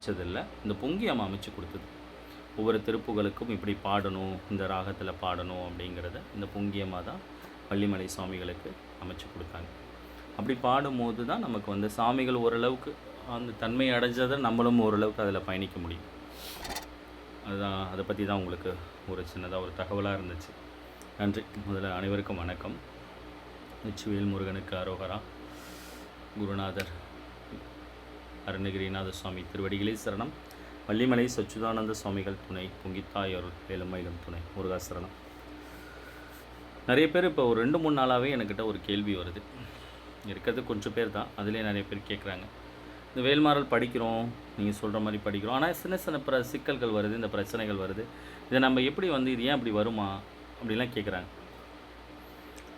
வச்சதில்ல. இந்த பொங்கியம் அமைச்சு கொடுத்தது. ஒவ்வொரு திருப்புகளுக்கும் இப்படி பாடணும், இந்த ராகத்தில் பாடணும் அப்படிங்கிறத இந்த பொங்கியமா தான் வள்ளிமலை சுவாமிகளுக்கு அமைச்சு கொடுத்தாங்க. அப்படி பாடும்போது தான் நமக்கு வந்து சாமிகள் ஓரளவுக்கு அந்த தன்மை அடைஞ்சதை நம்மளும் ஓரளவுக்கு அதில் பயணிக்க முடியும். அதுதான் அதை பற்றி தான் உங்களுக்கு ஒரு சின்னதாக ஒரு தகவலாக இருந்துச்சு. நன்றி. முதல்ல அனைவருக்கும் வணக்கம். வெற்றிவேல் முருகனுக்கு அரோகரா. குருநாதர் அருணகிரிநாத சுவாமி திருவடிகளே சரணம். வள்ளிமலை சச்சுதானந்த சுவாமிகள் துணை, பொங்கித்தாய் அருள் வேலுமயிலும் துணை, முருகாசரணம். நிறைய பேர் இப்போ ஒரு 2-3 நாளாகவே என்கிட்ட ஒரு கேள்வி வருது. இருக்கிறது கொஞ்சம் பேர் தான், அதிலே நிறைய பேர் கேட்குறாங்க. இந்த வேல்மாறல் படிக்கிறோம், நீங்கள் சொல்கிற மாதிரி படிக்கிறோம், ஆனால் சின்ன சின்ன சிக்கல்கள் வருது, இந்த பிரச்சனைகள் வருது, இதை நம்ம எப்படி வந்து இது ஏன் அப்படி வருமா அப்படிலாம் கேட்குறாங்க.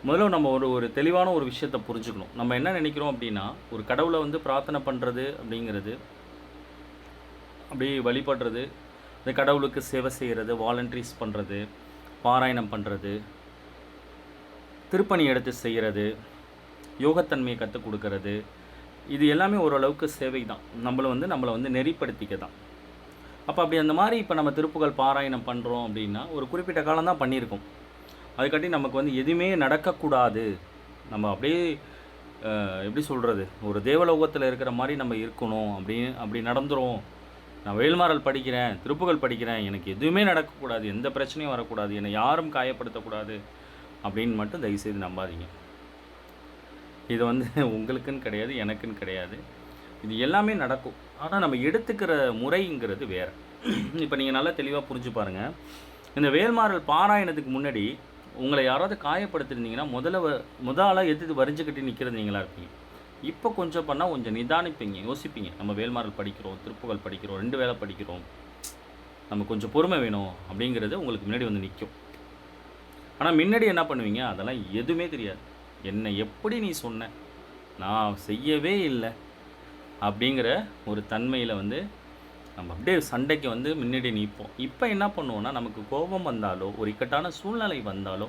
முதல்ல நம்ம ஒரு தெளிவான ஒரு விஷயத்தை புரிஞ்சுக்கணும். நம்ம என்ன நினைக்கிறோம் அப்படின்னா, ஒரு கடவுளை வந்து பிரார்த்தனை பண்ணுறது அப்படிங்கிறது, அப்படி வழிபடுறது, இந்த கடவுளுக்கு சேவை செய்கிறது, வாலண்டரிஸ் பண்ணுறது, பாராயணம் பண்ணுறது, திருப்பணி எடுத்து செய்கிறது, யோகத்தன்மையை கற்றுக் கொடுக்கறது, இது எல்லாமே ஓரளவுக்கு சேவை தான். நம்மளை வந்து நெறிப்படுத்திக்க தான். அப்போ அப்படி அந்த மாதிரி இப்போ நம்ம திருப்புகள் பாராயணம் பண்ணுறோம் அப்படின்னா ஒரு குறிப்பிட்ட காலம் தான் பண்ணியிருக்கோம். அதுக்காட்டி நமக்கு வந்து எதுவுமே நடக்கக்கூடாது, நம்ம அப்படியே எப்படி சொல்கிறது, ஒரு தேவலோகத்தில் இருக்கிற மாதிரி நம்ம இருக்கணும், அப்படி நடந்துரும். நான் வேல்மாறல் படிக்கிறேன், திருப்புகள் படிக்கிறேன், எனக்கு எதுவுமே நடக்கக்கூடாது, எந்த பிரச்சனையும் வரக்கூடாது, என்னை யாரும் காயப்படுத்தக்கூடாது அப்படின்னு மட்டும் தயவுசெய்து நம்பாதீங்க. இது வந்து உங்களுக்குன்னு கிடையாது, எனக்குன்னு கிடையாது. இது எல்லாமே நடக்கும். ஆனால் நம்ம எடுத்துக்கிற முறைங்கிறது வேறு. இப்போ நீங்கள் நல்லா தெளிவாக புரிஞ்சு பாருங்கள். இந்த வேல்மாறல் பாராயணத்துக்கு முன்னாடி உங்களை யாராவது காயப்படுத்திருந்தீங்கன்னா முதலாக எதிர்த்து வரிஞ்சுக்கிட்டு நிற்கிறது நீங்களாக இருப்பீங்க. இப்போ கொஞ்சம் பண்ணால் கொஞ்சம் நிதானிப்பீங்க, யோசிப்பீங்க. நம்ம வேல்மாறல் படிக்கிறோம், திருப்புகள் படிக்கிறோம், 2 வேளை படிக்கிறோம், நம்ம கொஞ்சம் பொறுமை வேணும் அப்படிங்கிறது உங்களுக்கு முன்னாடி வந்து நிற்கும். ஆனால் முன்னாடி என்ன பண்ணுவீங்க, அதெல்லாம் எதுவுமே தெரியாது. என்னை எப்படி நீ சொன்ன, நான் செய்யவே இல்லை அப்படிங்கிற ஒரு தன்மையில் வந்து நம்ம அப்படியே சண்டைக்கு வந்து முன்னாடி நிற்போம். இப்போ என்ன பண்ணுவோன்னா, நமக்கு கோபம் வந்தாலோ ஒரு இக்கட்டான சூழ்நிலை வந்தாலோ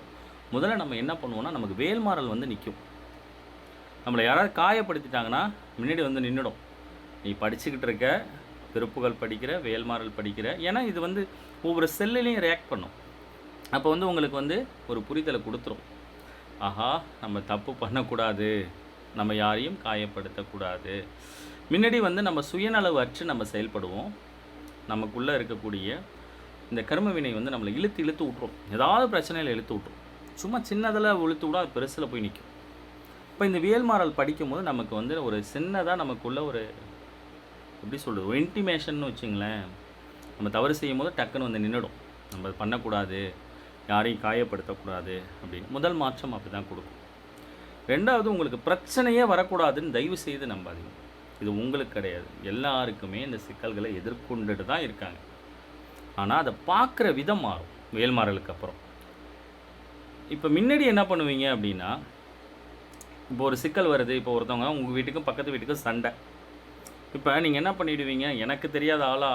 முதல்ல நம்ம என்ன பண்ணுவோன்னா, நமக்கு வேல்மாறல் வந்து நிற்கும். நம்மளை யாராவது காயப்படுத்திட்டாங்கன்னா முன்னாடி வந்து நின்றுடும். நீ படிச்சுக்கிட்டு இருக்க, திருப்புகள் படிக்கிற, வேல்மாறல் படிக்கிற, ஏன்னா இது வந்து ஒவ்வொரு செல்லுலேயும் ரியாக்ட் பண்ணும். அப்போ வந்து உங்களுக்கு வந்து ஒரு புரிதலை கொடுத்துரும். ஆஹா, நம்ம தப்பு பண்ணக்கூடாது, நம்ம யாரையும் காயப்படுத்தக்கூடாது. முன்னாடி வந்து நம்ம சுயநலவு அற்று நம்ம செயல்படுவோம். நமக்குள்ளே இருக்கக்கூடிய இந்த கர்ம வினை வந்து நம்மளை இழுத்து விட்டுரும். ஏதாவது பிரச்சனையில் இழுத்து விட்டுரும். சும்மா சின்னதில் இழுத்து விட அது பெருசில் போய் நிற்கும். இப்போ இந்த வேல்மாறல் படிக்கும்போது நமக்கு வந்து ஒரு சின்னதாக நமக்குள்ளே ஒரு எப்படி சொல்கிறது, ஒரு இன்டிமேஷன்னு வச்சுங்களேன். நம்ம தவறு செய்யும் போது டக்குன்னு வந்து நின்றுடும். நம்ம அது பண்ணக்கூடாது, யாரையும் காயப்படுத்தக்கூடாது அப்படின்னு. முதல் மாற்றம் அப்படி தான் கொடுக்கும். 2வது, உங்களுக்கு பிரச்சனையே வரக்கூடாதுன்னு தயவு செய்து நம்பாதீங்க. இது உங்களுக்கு கிடையாது, எல்லாருக்குமே இந்த சிக்கல்களை எதிர்கொண்டுட்டு தான் இருக்காங்க. ஆனால் அதை பார்க்குற விதம் மாறும் வேல்மாறலுக்கு அப்புறம். இப்போ முன்னாடி என்ன பண்ணுவீங்க அப்படின்னா, இப்போ ஒரு சிக்கல் வருது, இப்போ ஒருத்தவங்க உங்கள் வீட்டுக்கும் பக்கத்து வீட்டுக்கும் சண்டை. இப்போ நீங்கள் என்ன பண்ணிவிடுவீங்க, எனக்கு தெரியாத ஆளா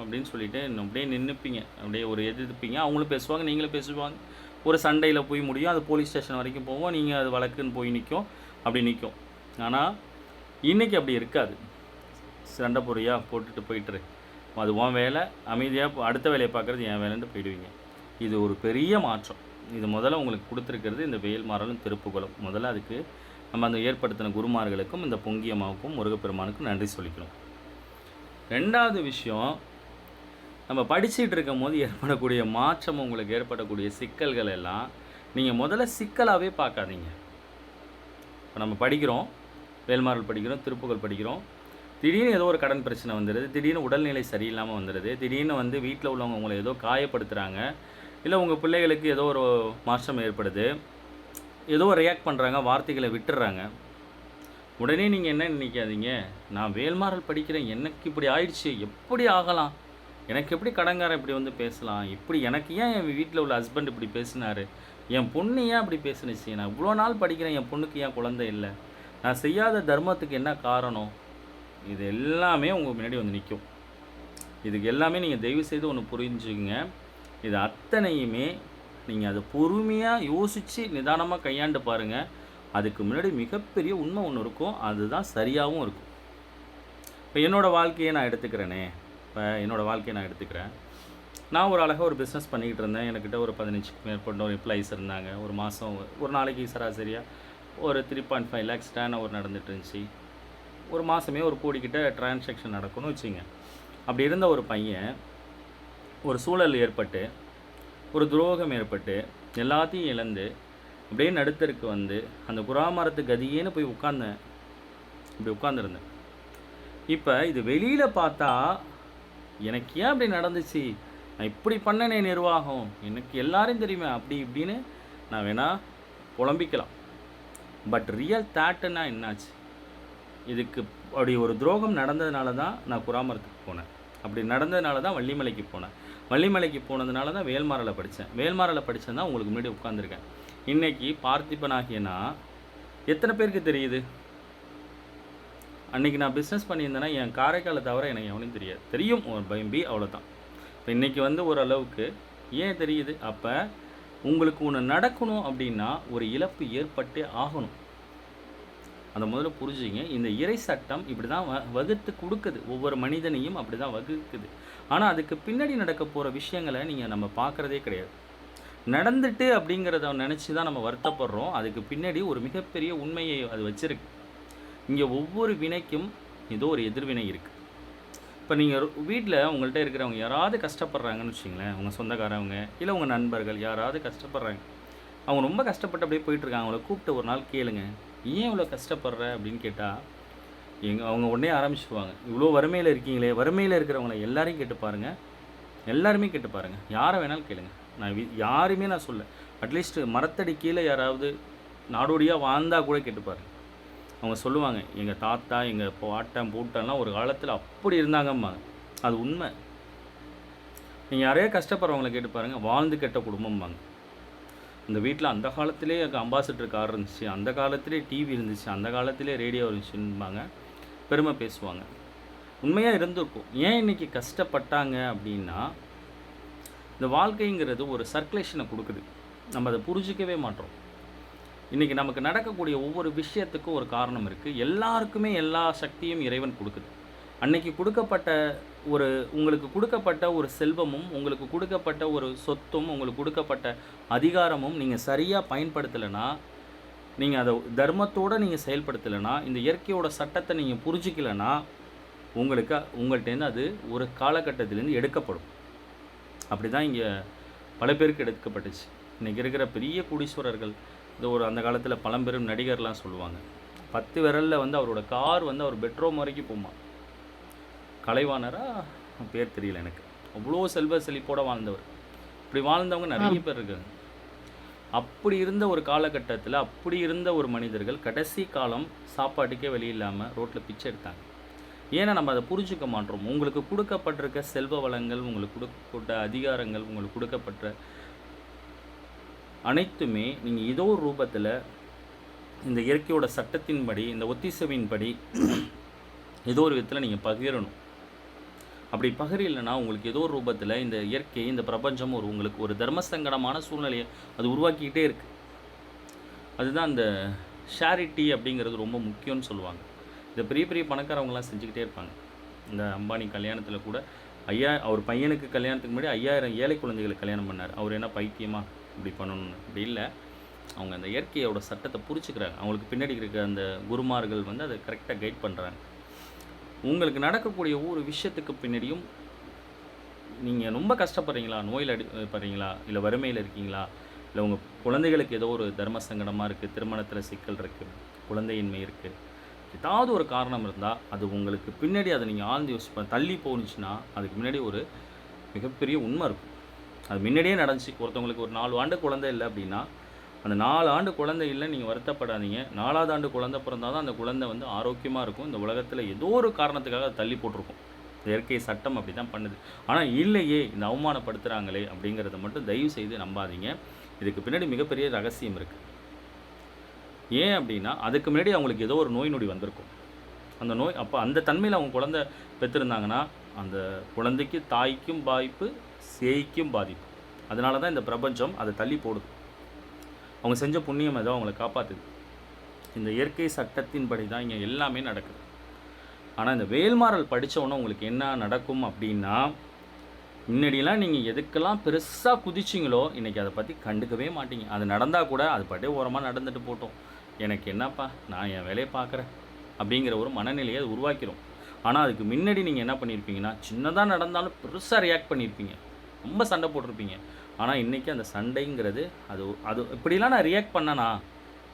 அப்படின்னு சொல்லிட்டு அப்படியே நின்றுப்பீங்க, அப்படியே ஒரு எதிர்ப்பீங்க. அவங்களும் பேசுவாங்க, நீங்களும் பேசுவாங்க. ஒரு சண்டையில் போய் முடியும், அது போலீஸ் ஸ்டேஷன் வரைக்கும் போவோம், நீங்கள் அது வழக்குன்னு போய் நிற்கும், அப்படி நிற்கும். ஆனால் இன்றைக்கி அப்படி இருக்காது. சண்டை பொறியாக போட்டுட்டு போயிட்டுரு, அது உன் வேலை, அமைதியாக அடுத்த வேலையை பார்க்குறது என் வேலைன்னு போயிடுவீங்க. இது ஒரு பெரிய மாற்றம். இது முதல்ல உங்களுக்கு கொடுத்துருக்கிறது இந்த வேல்மாறலும் திருப்புகளும். முதல்ல அதுக்கு நம்ம அந்த ஏற்படுத்தின குருமார்களுக்கும் இந்த பொங்கியம்மாவுக்கும் முருகப்பெருமானுக்கும் நன்றி சொல்லிக்கணும். 2வது விஷயம், நம்ம படிச்சுட்டு இருக்கும் போது ஏற்படக்கூடிய மாற்றம், உங்களுக்கு ஏற்படக்கூடிய சிக்கல்கள் எல்லாம் நீங்கள் முதல்ல சிக்கலாகவே பார்க்காதீங்க. இப்போ நம்ம படிக்கிறோம், வேல்மாறல் படிக்கிறோம், திருப்புகள் படிக்கிறோம், திடீர்னு ஏதோ ஒரு கடன் பிரச்சனை வந்துடுது, திடீர்னு உடல்நிலை சரியில்லாமல் வந்துடுது, திடீர்னு வந்து வீட்டில் உள்ளவங்க உங்களை ஏதோ காயப்படுத்துகிறாங்க, இல்லை உங்கள் பிள்ளைகளுக்கு ஏதோ ஒரு மாற்றம் ஏற்படுது, ஏதோ ரியாக்ட் பண்ணுறாங்க, வார்த்தைகளை விட்டுடுறாங்க. உடனே நீங்கள் என்ன நினைக்காதீங்க, நான் வேல்மாறல் படிக்கிறேன், எனக்கு இப்படி ஆயிடுச்சு, எப்படி ஆகலாம், எனக்கு எப்படி கடங்காரன் இப்படி வந்து பேசலாம், இப்படி எனக்கு ஏன் என் வீட்டில் உள்ள ஹஸ்பண்ட் இப்படி பேசினார், என் பொண்ணு ஏன் அப்படி பேசுனுச்சு, நான் இவ்வளோ நாள் படிக்கிறேன், என் பொண்ணுக்கு ஏன் குழந்தை இல்லை, நான் செய்யாத தர்மத்துக்கு என்ன காரணம், இது எல்லாமே உங்கள் முன்னாடி வந்து நிற்கும். இதுக்கு எல்லாமே நீங்கள் தயவு செய்து ஒன்று புரிஞ்சுங்க. இது அத்தனையுமே நீங்கள் அதை பொறுமையாக யோசித்து நிதானமாக கையாண்டு பாருங்கள். அதுக்கு முன்னாடி மிகப்பெரிய உண்மை ஒன்று இருக்கும், அதுதான் சரியாகவும் இருக்கும். இப்போ என்னோடய வாழ்க்கையை நான் எடுத்துக்கிறேனே, இப்போ என்னோடய வாழ்க்கையை நான் எடுத்துக்கிறேன். நான் ஒரு அழகாக ஒரு பிஸ்னஸ் பண்ணிக்கிட்டு இருந்தேன். என்கிட்ட ஒரு 15க்கு மேற்பட்ட ஒரு எம்ப்ளாயீஸ் இருந்தாங்க. ஒரு மாதம் ஒரு நாளைக்கு சராசரியாக ஒரு 3.5 lakhs டர்ன் ஓவர் நடந்துட்டு இருந்துச்சு. ஒரு மாதமே ஒரு கோடிக்கிட்ட டிரான்சாக்ஷன் நடக்கும்னு வச்சுங்க. அப்படி இருந்த ஒரு பையன் ஒரு சூழல் ஏற்பட்டு, ஒரு துரோகம் ஏற்பட்டு, எல்லாத்தையும் இழந்து அப்படியே நடுத்தருக்கு வந்து அந்த குராமரத்து கதியேன்னு போய் உட்கார்ந்தேன். இப்படி உட்காந்துருந்தேன். இப்போ இது வெளியில் பார்த்தா எனக்கு ஏன் அப்படி நடந்துச்சு, நான் இப்படி பண்ணனே நிர்வாகம், எனக்கு எல்லாரையும் தெரியுமே அப்படி இப்படின்னு நான் வேணால் புலம்பிக்கலாம். பட் ரியல் தாட்டுன்னா என்னாச்சு? இதுக்கு அப்படி ஒரு துரோகம் நடந்ததுனால தான் நான் குராமரத்துக்கு போனேன். அப்படி நடந்ததுனால தான் வள்ளிமலைக்கு போனேன். வள்ளிமலைக்கு போனதுனால தான் வேல்மாறலை படித்தேன். வேல்மாறலை படித்தேன் தான் உங்களுக்கு முன்னாடி உட்காந்துருக்கேன். இன்றைக்கி பார்த்திபனாகியனா எத்தனை பேருக்கு தெரியுது? அன்றைக்கி நான் பிஸ்னஸ் பண்ணியிருந்தேன்னா என் காரைக்காலை தவிர எனக்கு எவனும் தெரியாது. தெரியும் ஒரு பம்பி, அவ்வளோதான். இப்போ இன்றைக்கி வந்து ஓரளவுக்கு ஏன் தெரியுது? அப்போ உங்களுக்கு ஒன்று நடக்கணும் அப்படின்னா ஒரு இழப்பு ஏற்பட்டே ஆகணும். அதை முதல்ல புரிஞ்சுங்க. இந்த இறை சட்டம் இப்படி தான் வகுத்து கொடுக்குது. ஒவ்வொரு மனிதனையும் அப்படி தான் வகுக்குது. ஆனால் அதுக்கு பின்னாடி நடக்க போகிற விஷயங்களை நம்ம பார்க்குறதே கிடையாது. நடந்துட்டு அப்படிங்கிறத நினச்சி தான் நம்ம வருத்தப்படுறோம். அதுக்கு பின்னாடி ஒரு மிகப்பெரிய உண்மையை அது வச்சிருக்கு. இங்கே ஒவ்வொரு வினைக்கும் ஏதோ ஒரு எதிர்வினை இருக்குது. இப்போ நீங்கள் வீட்டில் உங்கள்கிட்ட இருக்கிறவங்க யாராவது கஷ்டப்படுறாங்கன்னு வச்சுங்களேன், உங்கள் சொந்தக்காரவங்க இல்லை உங்கள் நண்பர்கள் யாராவது கஷ்டப்படுறாங்க, அவங்க ரொம்ப கஷ்டப்பட்டு அப்படியே போயிட்டுருக்காங்க. அவங்கள கூப்பிட்டு ஒரு நாள் கேளுங்க, ஏன் இவ்வளோ கஷ்டப்படுற அப்படின்னு கேட்டால் அவங்க உடனே ஆரம்பிச்சுடுவாங்க. இவ்வளோ வறுமையில் இருக்கீங்களே, வறுமையில் இருக்கிறவங்கள எல்லாரையும் கேட்டு பாருங்கள், எல்லாருமே கேட்டு பாருங்கள், யாரை வேணாலும் கேளுங்க. நான் யாருமே நான் சொல்ல, அட்லீஸ்ட் மரத்தடி கீழே யாராவது நாடோடியாக வாழ்ந்தால் கூட கேட்டு பாருங்கள். அவங்க சொல்லுவாங்க, எங்கள் தாத்தா எங்கள் பாட்டன் பூட்டன்லாம் ஒரு காலத்தில் அப்படி இருந்தாங்கம்பாங்க. அது உண்மை. நீங்கள் யாரையே கஷ்டப்படுறவங்கள கேட்டு பாருங்கள், வாழ்ந்து கெட்ட குடும்பம்பாங்க. அந்த வீட்டில் அந்த காலத்திலே அம்பாசிடர் கார் இருந்துச்சு, அந்த காலத்திலே டிவி இருந்துச்சு, அந்த காலத்திலே ரேடியோ இருந்துச்சுன்பாங்க, பெருமை பேசுவாங்க. உண்மையாக இருந்திருக்கும். ஏன் இன்றைக்கி கஷ்டப்பட்டாங்க அப்படின்னா, இந்த வாழ்க்கைங்கிறது ஒரு சர்க்குலேஷனை கொடுக்குது. நம்ம அதை புரிஞ்சிக்கவே மாட்டோம். இன்றைக்கி நமக்கு நடக்கக்கூடிய ஒவ்வொரு விஷயத்துக்கும் ஒரு காரணம் இருக்குது. எல்லாருக்குமே எல்லா சக்தியும் இறைவன் கொடுக்குது. அன்னைக்கு கொடுக்கப்பட்ட உங்களுக்கு கொடுக்கப்பட்ட ஒரு செல்வமும், உங்களுக்கு கொடுக்கப்பட்ட ஒரு சொத்தும், உங்களுக்கு கொடுக்கப்பட்ட அதிகாரமும் நீங்கள் சரியாக பயன்படுத்தலைன்னா, நீங்கள் அதை தர்மத்தோடு நீங்கள் செயல்படுத்தலைன்னா, இந்த இயற்கையோட சட்டத்தை நீங்கள் புரிஞ்சிக்கலைன்னா, உங்கள்கிட்டேருந்து அது ஒரு காலகட்டத்திலேருந்து எடுக்கப்படும். அப்படி தான் இங்கே பல பேருக்கு எடுக்கப்பட்டுச்சு. இன்றைக்கி இருக்கிற பெரிய கோடீஸ்வரர்கள், அந்த காலத்தில் பழம்பெரும் நடிகர்லாம் சொல்லுவாங்க, 10 விரலில் அவரோட கார் அவர் பெட்ரூம் வரைக்கும் போமா. கலைவாணராக பேர் தெரியல எனக்கு. அவ்வளோ செல்வ செழிப்போடு வாழ்ந்தவர். இப்படி வாழ்ந்தவங்க நிறைய பேர் இருக்காங்க. அப்படி இருந்த ஒரு காலகட்டத்தில் அப்படி இருந்த ஒரு மனிதர்கள் கடைசி காலம் சாப்பாட்டுக்கே வழி இல்லாமல் ரோட்டில் பிச்சை எடுத்தாங்க. ஏன்னா நம்ம அதை புரிஞ்சுக்க மாட்டோம். உங்களுக்கு கொடுக்கப்பட்டிருக்க செல்வ வளங்கள், உங்களுக்கு கொடுக்கப்பட்ட அதிகாரங்கள், உங்களுக்கு கொடுக்கப்பட்ட அனைத்துமே நீங்கள் ஏதோ ஒரு ரூபத்தில் இந்த இயற்கையோட சட்டத்தின்படி, இந்த ஒத்திசைவின்படி ஏதோ ஒரு விதத்தில் நீங்கள் பகிரணும். அப்படி பகிரலைன்னா உங்களுக்கு ஏதோ ஒரு ரூபத்தில் இந்த இயற்கை, இந்த பிரபஞ்சம் உங்களுக்கு ஒரு தர்மசங்கடமான சூழ்நிலையை அது உருவாக்கிக்கிட்டே இருக்குது. அதுதான் இந்த ஷேரிட்டி அப்படிங்கிறது ரொம்ப முக்கியம்னு சொல்லுவாங்க. இந்த பெரிய பெரிய பணக்காரவங்களாம் செஞ்சுக்கிட்டே இருப்பாங்க. இந்த அம்பானி கல்யாணத்தில் கூட அவர் பையனுக்கு கல்யாணத்துக்கு முன்னாடி 5000 ஏழை குழந்தைகளுக்கு கல்யாணம் பண்ணார். அவர் என்ன பைத்தியமாக இப்படி பண்ணணும்னு? அப்படி இல்லை. அவங்க அந்த இயற்கையோட சட்டத்தை புரிச்சுக்கிறாங்க. அவங்களுக்கு பின்னாடி இருக்க அந்த குருமார்கள் அதை கரெக்டாக கைட் பண்ணுறாங்க. உங்களுக்கு நடக்கக்கூடிய ஒவ்வொரு விஷயத்துக்கு பின்னாடியும் நீங்கள் ரொம்ப கஷ்டப்படுறீங்களா, நோயில் அடிப்படுறீங்களா, இல்லை வறுமையில் இருக்கீங்களா, இல்லை உங்கள் குழந்தைகளுக்கு ஏதோ ஒரு தர்ம சங்கடமாக இருக்குது, திருமணத்தில் சிக்கல் இருக்குது, குழந்தையின்மை இருக்குது, ஏதாவது ஒரு காரணம் இருந்தால் அது உங்களுக்கு பின்னாடி அதை நீங்கள் ஆழ்ந்து யோசிப்ப தள்ளி போணுச்சுன்னா அதுக்கு முன்னாடி ஒரு மிகப்பெரிய உண்மை இருக்கும். அது முன்னாடியே நடந்துச்சு. ஒருத்தவங்களுக்கு ஒரு 4 ஆண்டு குழந்தை இல்லை அப்படின்னா, அந்த 4 ஆண்டு குழந்தை இல்லை நீங்கள் வருத்தப்படாதீங்க. 4ஆவது ஆண்டு குழந்தை பிறந்தால் தான் அந்த குழந்தை ஆரோக்கியமாக இருக்கும். இந்த உலகத்தில் ஏதோ ஒரு காரணத்துக்காக அதை தள்ளி போட்டிருக்கும். இயற்கை சட்டம் அப்படி தான் பண்ணுது. ஆனால் இல்லையே, இந்த அவமானப்படுத்துகிறாங்களே அப்படிங்கிறத மட்டும் தயவு செய்து நம்பாதீங்க. இதுக்கு பின்னாடி மிகப்பெரிய ரகசியம் இருக்குது. ஏன் அப்படின்னா, அதுக்கு முன்னாடி அவங்களுக்கு ஏதோ ஒரு நோய் நொடி வந்திருக்கும். அந்த நோய் அப்போ அந்த தன்மையில் அவங்க குழந்தை பெற்றிருந்தாங்கன்னா அந்த குழந்தைக்கு தாய்க்கும் பாதிப்பு, சேய்க்கும் பாதிப்பு. அதனால தான் இந்த பிரபஞ்சம் அதை தள்ளி போடுது. அவங்க செஞ்ச புண்ணியம் ஏதோ அவங்களை காப்பாற்றுது. இந்த இயற்கை சட்டத்தின்படி தான் இங்கே எல்லாமே நடக்குது. ஆனால் இந்த வேல்மாறல் படித்த உடனே உங்களுக்கு என்ன நடக்கும் அப்படின்னா, முன்னாடிலாம் நீங்கள் எதுக்கெல்லாம் பெருசாக குதிச்சிங்களோ இன்றைக்கி அதை பற்றி கண்டுக்கவே மாட்டீங்க. அது நடந்தால் கூட அது பாட்டே ஓரமாக நடந்துட்டு போட்டோம், எனக்கு என்னப்பா நான் என் வேலையை பார்க்குறேன் அப்படிங்கிற ஒரு மனநிலையை அது உருவாக்கிடும். ஆனால் அதுக்கு முன்னாடி நீங்கள் என்ன பண்ணியிருப்பீங்கன்னா, சின்னதாக நடந்தாலும் பெருசாக ரியாக்ட் பண்ணியிருப்பீங்க, ரொம்ப சண்டை போட்டிருப்பீங்க. ஆனால் இன்றைக்கி அந்த சண்டைங்கிறது அது அது இப்படிலாம் நான் ரியாக்ட் பண்ணனா,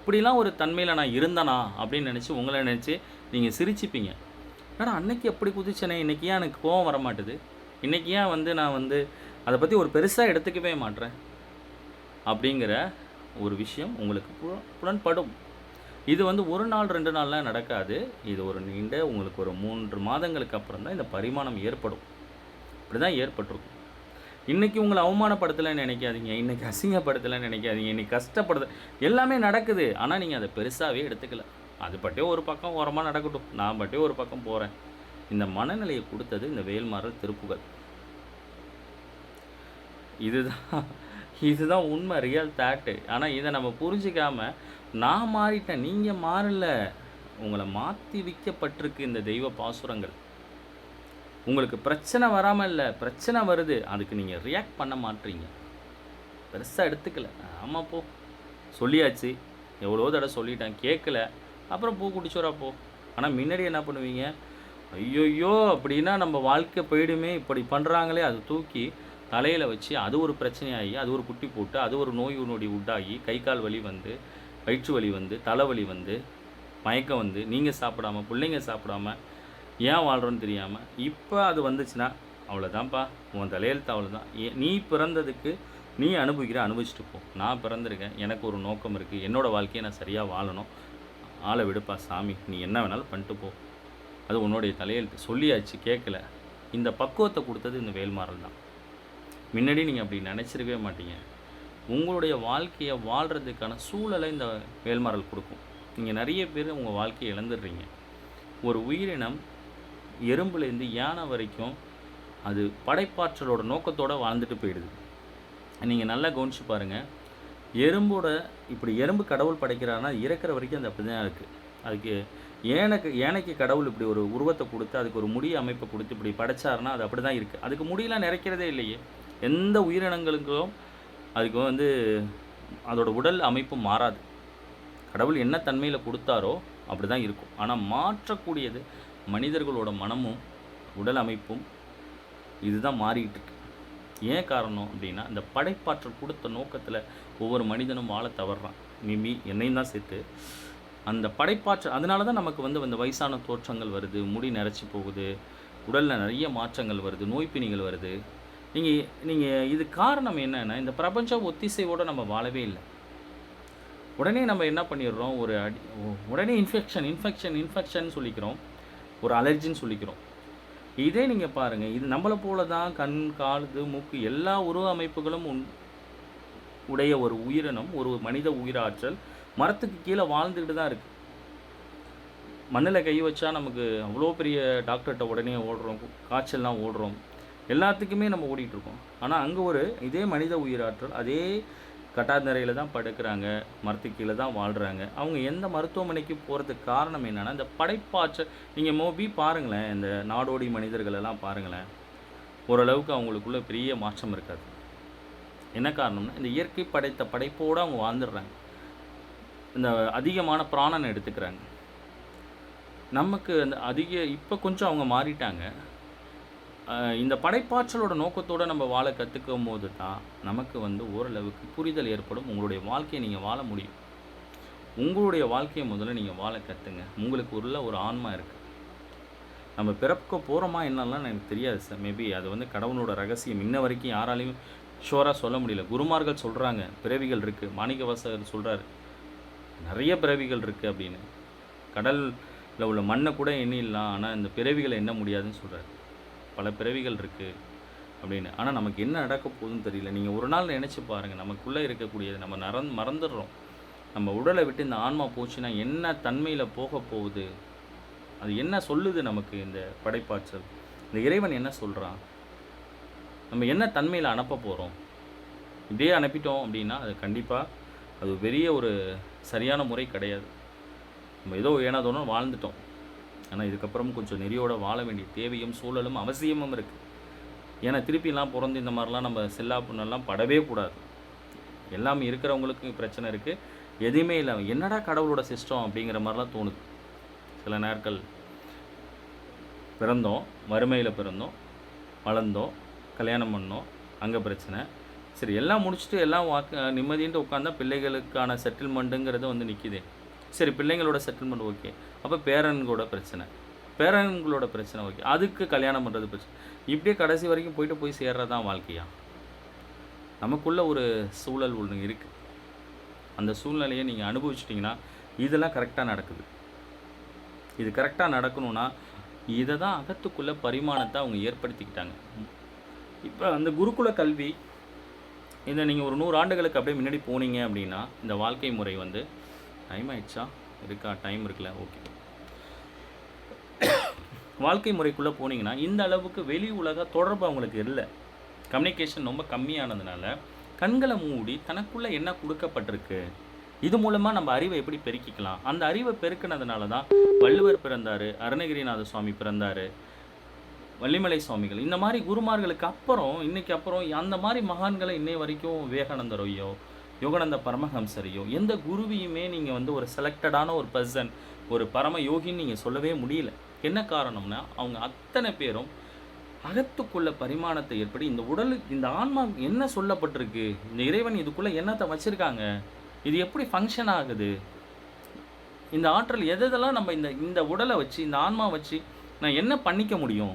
இப்படிலாம் ஒரு தன்மையில் நான் இருந்தனா அப்படின்னு நினச்சி உங்களை நினச்சி நீங்கள் சிரிச்சிப்பீங்க. ஏன்னா அன்னைக்கு எப்படி குதிச்சனே, இன்றைக்கி ஏன் எனக்கு கோவம் வர மாட்டுது, இன்றைக்கி ஏன் நான் அதை பற்றி ஒரு பெருசாக எடுத்துக்கவே மாட்டேறேன் அப்படிங்கிற ஒரு விஷயம் உங்களுக்கு புலன்படும். இது 1 நாள் 2 நாள்லாம் நடக்காது. இது ஒரு நீண்ட உங்களுக்கு ஒரு 3 மாதங்களுக்கு அப்புறம் தான் இந்த பரிமாணம் ஏற்படும். இப்படி தான் ஏற்பட்டிருக்கும். இன்றைக்கி உங்களை அவமானப்படுத்தலைன்னு நினைக்காதீங்க, இன்றைக்கி அசிங்கப்படுத்தலைன்னு நினைக்காதீங்க, இன்றைக்கி கஷ்டப்படுது எல்லாமே நடக்குது. ஆனால் நீங்கள் அதை பெருசாகவே எடுத்துக்கல. அது பட்டே ஒரு பக்கம் ஓரமாக நடக்கட்டும், நான் பட்டே ஒரு பக்கம் போகிறேன். இந்த மனநிலையை கொடுத்தது இந்த வேல்மாறல் திருப்புகள். இதுதான் உண்மை, ரியல் தாட்டு. ஆனால் இதை நம்ம புரிஞ்சிக்காமல் நான் மாறிட்டேன், நீங்கள் மாறல, உங்களை மாற்றி விற்கப்பட்டிருக்கு இந்த தெய்வ பாசுரங்கள். உங்களுக்கு பிரச்சனை வராமல் இல்லை, பிரச்சனை வருது, அதுக்கு நீங்கள் ரியாக்ட் பண்ண மாட்டீங்க, பெருசாக எடுத்துக்கல. ஆமாம் போ, சொல்லியாச்சு, எவ்வளோ தடவை சொல்லிட்டேன், கேட்கல, அப்புறம் பூ குடிச்சோரா போ. ஆனால் முன்னாடி என்ன பண்ணுவீங்க, ஐயோயோ அப்படின்னா நம்ம வாழ்க்கை போயிடுமே, இப்படி பண்ணுறாங்களே, அது தூக்கி தலையில் வச்சு அது ஒரு பிரச்சனையாகி அது ஒரு குட்டி போட்டு அது ஒரு நோய் நொடி உண்டாகி கை கால் வலி வயிற்று வலி தலைவலி மயக்கம் நீங்கள் சாப்பிடாம பிள்ளைங்க சாப்பிடாம ஏன் வாழ்கிறோன்னு தெரியாமல் இப்போ அது வந்துச்சுன்னா அவ்வளோதான்ப்பா, உன் தலையெழுத்து அவ்வளோதான். நீ பிறந்ததுக்கு நீ அனுபவிச்சிட்டு போ. நான் பிறந்திருக்கேன், எனக்கு ஒரு நோக்கம் இருக்குது, என்னோடய வாழ்க்கையை நான் சரியாக வாழணும், ஆளை விடுப்பா சாமி, நீ என்ன வேணாலும் பண்ணிட்டு போ, அது உன்னுடைய தலையெழுத்து. சொல்லியாச்சு, கேட்கல. இந்த பக்குவத்தை கொடுத்தது இந்த வேல்மாறல் தான். முன்னாடி நீங்கள் அப்படி நினச்சிருக்கவே மாட்டீங்க. உங்களுடைய வாழ்க்கையை வாழ்கிறதுக்கான சூழலை இந்த வேல்மாறல் கொடுக்கும். நீங்கள் நிறைய பேர் உங்கள் வாழ்க்கையை இழந்துடுறீங்க. ஒரு உயிரினம் எறும்புலேருந்து யானை வரைக்கும் அது படைப்பாற்றலோட நோக்கத்தோடு வாழ்ந்துட்டு போயிடுது. நீங்கள் நல்லா கவனித்து பாருங்கள். எறும்பு கடவுள் படைக்கிறாருன்னா இறக்குற வரைக்கும் அது அப்படி தான் இருக்குது. அதுக்கு யானைக்கு கடவுள் இப்படி ஒரு உருவத்தை கொடுத்து அதுக்கு ஒரு முடி அமைப்பை கொடுத்து இப்படி படைச்சாருன்னா அது அப்படி தான் இருக்குது. அதுக்கு முடியெல்லாம் நிறைக்கிறதே இல்லையே. எந்த உயிரினங்களுக்கும் அதுக்கு அதோட உடல் அமைப்பு மாறாது. கடவுள் என்ன தன்மையில் கொடுத்தாரோ அப்படி தான் இருக்கும். ஆனால் மாற்றக்கூடியது மனிதர்களோட மனமும் உடல் அமைப்பும். இதுதான் மாறிக்கிட்டு இருக்கு. ஏன் காரணம் அப்படின்னா, இந்த படைப்பாற்றல் கொடுத்த நோக்கத்தில் ஒவ்வொரு மனிதனும் வாழ தவறுறான். மேபி என்னையும் தான் சேர்த்து. அந்த படைப்பாற்றல் அதனால தான் நமக்கு அந்த வயசான தோற்றங்கள் வருது, முடி நிறச்சி போகுது, உடலில் நிறைய மாற்றங்கள் வருது, நோய்ப்பிணிகள் வருது. நீங்கள் இது காரணம் என்னென்னா, இந்த பிரபஞ்சம் ஒத்திசைவோடு நம்ம வாழவே இல்லை. உடனே நம்ம என்ன பண்ணிடுறோம், உடனே இன்ஃபெக்ஷன் சொல்லிக்கிறோம், ஒரு அலர்ஜின்னு சொல்லிக்கிறோம். இதே நீங்கள் பாருங்கள், இது நம்மளை போல தான் கண், காது, மூக்கு எல்லா உருவ அமைப்புகளும் உடைய ஒரு உயிரினம், ஒரு மனித உயிராற்றல் மரத்துக்கு கீழே வாழ்ந்துக்கிட்டு தான் இருக்குது. மண்ணில் கை வச்சா நமக்கு அவ்வளோ பெரிய டாக்டர்கிட்ட உடனே ஓடுறோம், காய்ச்சல்லாம் ஓடுறோம், எல்லாத்துக்குமே நம்ம ஓடிட்டுருக்கோம். ஆனால் அங்கே இதே மனித உயிராற்றல் அதே கட்டாந்தரையில் தான் படுக்கிறாங்க, மரத்துக்கு கீழே தான் வாழ்கிறாங்க. அவங்க எந்த மருத்துவமனைக்கு போகிறதுக்கு காரணம் என்னென்னா, இந்த படைப்பாற்றல். நீங்கள் பாருங்களேன், இந்த நாடோடி மனிதர்களெல்லாம் பாருங்களேன், ஓரளவுக்கு அவங்களுக்குள்ள பெரிய மாற்றம் இருக்காது. என்ன காரணம்னா, இந்த இயற்கை படைத்த படைப்போடு அவங்க வாழ்ந்துடுறாங்க, இந்த அதிகமான பிராணனை எடுத்துக்கிறாங்க. நமக்கு இப்போ கொஞ்சம் அவங்க மாறிட்டாங்க. இந்த படைப்பாற்றலோட நோக்கத்தோடு நம்ம வாழ கற்றுக்கும் போது தான் நமக்கு ஓரளவுக்கு புரிதல் ஏற்படும். உங்களுடைய வாழ்க்கையை நீங்கள் வாழ முடியும். உங்களுடைய வாழ்க்கையை முதல்ல நீங்கள் வாழ கற்றுங்க. உங்களுக்கு ஒரு ஆன்மா இருக்குது. நம்ம பிறக்க போகிறோமா என்னெல்லாம் எனக்கு தெரியாது சார். மேபி அது கடவுளோட ரகசியம். இன்ன வரைக்கும் யாராலையும் ஷோராக சொல்ல முடியல. குருமார்கள் சொல்கிறாங்க பிறவிகள் இருக்குது. மாணிக்கவாசகர் சொல்கிறாரு நிறைய பிறவிகள் இருக்குது அப்படின்னு. கடலில் உள்ள மண்ணை கூட எண்ணிடலாம், ஆனால் இந்த பிறவிகளை எண்ண முடியாதுன்னு சொல்கிறார். பல பிறவிகள் இருக்குது அப்படின்னு. ஆனால் நமக்கு என்ன நடக்க போகுதுன்னு தெரியல. நீங்கள் ஒரு நாள் நினச்சி பாருங்கள், நமக்குள்ளே இருக்கக்கூடியது நம்ம மறந்துடுறோம். நம்ம உடலை விட்டு இந்த ஆன்மா போச்சுன்னா என்ன தன்மையில் போக போகுது, அது என்ன சொல்லுது நமக்கு இந்த படைப்பாற்றல், இந்த இறைவன் என்ன சொல்கிறான், நம்ம என்ன தன்மையில் அனுப்ப போகிறோம். இப்படியே அனுப்பிட்டோம் அப்படின்னா அது கண்டிப்பாக அது பெரிய ஒரு சரியான முறை கிடையாது. நம்ம ஏதோ ஏனாதோன்னு வாழ்ந்துட்டோம். ஆனால் இதுக்கப்புறம் கொஞ்சம் நெறியோட வாழ வேண்டிய தேவையும் சூழலும் அவசியமும் இருக்குது. ஏன்னா திருப்பிலாம் பிறந்து இந்த மாதிரிலாம் நம்ம செல்லா புண்ணெல்லாம் படவே கூடாது. எல்லாமே இருக்கிறவங்களுக்கு பிரச்சனை இருக்குது. எதுவுமே இல்லை, என்னடா கடவுளோட சிஸ்டம் அப்படிங்கிற மாதிரிலாம் தோணுது. சில நேரங்கள் பிறந்தோம், வறுமையில் பிறந்தோம், வளர்ந்தோம், கல்யாணம் பண்ணோம், அங்கே பிரச்சனை. சரி, எல்லாம் முடிச்சுட்டு எல்லாம் நிம்மதின்ட்டு உட்காந்தா பிள்ளைகளுக்கான செட்டில்மெண்ட்டுங்கிறது வந்து நிற்கிதே. சரி, பிள்ளைங்களோட செட்டில்மெண்ட் ஓகே, அப்போ பேரன்களோட பிரச்சனை, பேரன்களோட பிரச்சனை ஓகே, அதுக்கு கல்யாணம் பண்ணுறது பிரச்சனை. இப்படியே கடைசி வரைக்கும் போய் சேர்றது தான் வாழ்க்கையா? நமக்குள்ள ஒரு சூழல் ஒன்று இருக்குது. அந்த சூழ்நிலையை நீங்கள் அனுபவிச்சிட்டிங்கன்னா இதெல்லாம் கரெக்டாக நடக்குது. இது கரெக்டாக நடக்கணும்னா இதை தான் அகத்துக்குள்ள பரிமாணத்தை அவங்க ஏற்படுத்திக்கிட்டாங்க. இப்போ அந்த குருகுல கல்வி, இதை நீங்கள் ஒரு 100 ஆண்டுகளுக்கு அப்படியே முன்னாடி போனீங்க அப்படின்னா இந்த வாழ்க்கை முறை வந்து டைம் ஆயிடுச்சா? இருக்கா? டைம் இருக்குல்ல, ஓகே. வாழ்க்கை முறைக்குள்ளே போனீங்கன்னா இந்த அளவுக்கு வெளி உலக தொடர்பு அவங்களுக்கு இல்லை. கம்யூனிகேஷன் ரொம்ப கம்மியானதுனால கண்களை மூடி தனக்குள்ளே என்ன கொடுக்கப்பட்டிருக்கு, இது மூலமாக நம்ம அறிவை எப்படி பெருக்கிக்கலாம், அந்த அறிவை பெருக்கினதுனால தான் வள்ளுவர் பிறந்தார், அருணகிரிநாத சுவாமி பிறந்தார், வள்ளிமலை சுவாமிகள், இந்த மாதிரி குருமார்களுக்கு அப்புறம் இன்னைக்கு அப்புறம் அந்த மாதிரி மகான்களை இன்னை வரைக்கும் விவேகானந்தரையோ யோகானந்த பரமஹம்சரையோ எந்த குருவியுமே நீங்கள் வந்து ஒரு செலக்டடான ஒரு பர்சன், ஒரு பரம யோகின்னு நீங்கள் சொல்லவே முடியல. என்ன காரணம்னா அவங்க அத்தனை பேரும் அகத்துக்குள்ள பரிமாணத்தை ஏற்படி இந்த உடலுக்கு, இந்த ஆன்மா என்ன சொல்லப்பட்டிருக்கு, இந்த இறைவன் இதுக்குள்ளே என்னத்தை வச்சுருக்காங்க, இது எப்படி ஃபங்க்ஷன் ஆகுது, இந்த ஆற்றல் எதெல்லாம் நம்ம இந்த உடலை வச்சு இந்த ஆன்மா வச்சு நான் என்ன பண்ணிக்க முடியும்